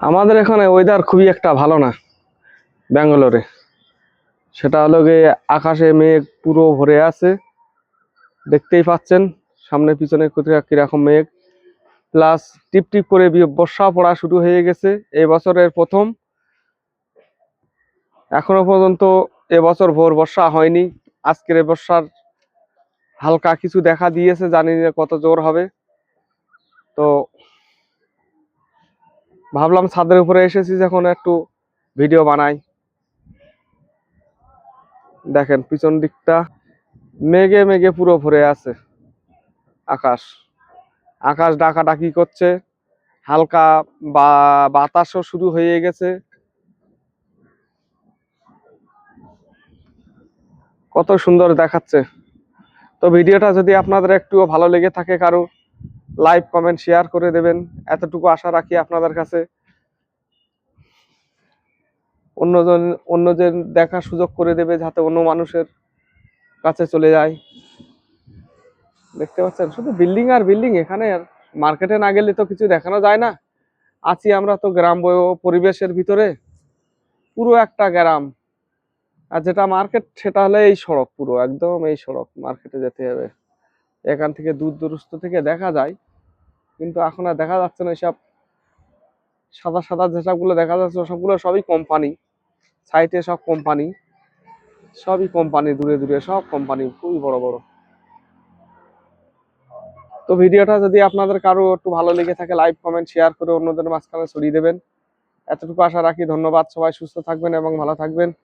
আমাদের এখানে ওয়েদার খুবই একটা ভালো না ব্যাঙ্গালোরে। সেটা হলো গিয়ে আকাশে মেঘ পুরো ভরে আছে, দেখতেই পাচ্ছেন সামনে পিছনে কোথায় কিরকম মেঘ। প্লাস টিপ টিপ করে বর্ষা পড়া শুরু হয়ে গেছে এই বছরের প্রথম। এখনো পর্যন্ত এবছর ভোর বর্ষা হয়নি। আজকের এই বর্ষার হালকা কিছু দেখা দিয়েছে, জানি না কত জোর হবে। তো ভাবলাম ছাদের উপরে এসেছি যখন একটু ভিডিও বানাই। দেখেন পিছন দিকটা মেঘে মেঘে পুরো ভরে আছে আকাশ। আকাশ ডাকাডাকি করছে, হালকা বাতাসও শুরু হয়ে গেছে। কত সুন্দর দেখাচ্ছে। তো ভিডিওটা যদি আপনাদের একটুও ভালো লেগে থাকে, কারো লাইক কমেন্ট শেয়ার করে দেবেন, এতটুকু আশা রাখি আপনাদের কাছে। অন্যজন অন্যজন দেখার সুযোগ করে দেবে, যাতে অন্য মানুষের কাছে চলে যায়। দেখতে পাচ্ছেন শুধু বিল্ডিং আর বিল্ডিং এখানে। আর মার্কেটে না গেলে তো কিছু দেখানো যায় না। আছি আমরা তো গ্রাম পরিবেশের ভিতরে, পুরো একটা গ্রাম। আর যেটা মার্কেট সেটা হলো এই সড়ক, পুরো একদম এই সড়ক, মার্কেটে যেতে হবে। এখান থেকে দূর দূরস্থ থেকে দেখা যায়, কিন্তু এখন আর দেখা যাচ্ছে না। এসব সাদা সাদা যেসবগুলো দেখা যাচ্ছে সবগুলো সবই কোম্পানি। সাইটে সব কোম্পানি, সবই কোম্পানি, দূরে দূরে সব কোম্পানি, খুবই বড় বড়। তো ভিডিওটা যদি আপনাদের কারো একটু ভালো লেগে থাকে, লাইক কমেন্ট শেয়ার করে অন্যদের মাঝখানে ছড়িয়ে দেবেন, এতটুকু আশা রাখি। ধন্যবাদ। সবাই সুস্থ থাকবেন এবং ভালো থাকবেন।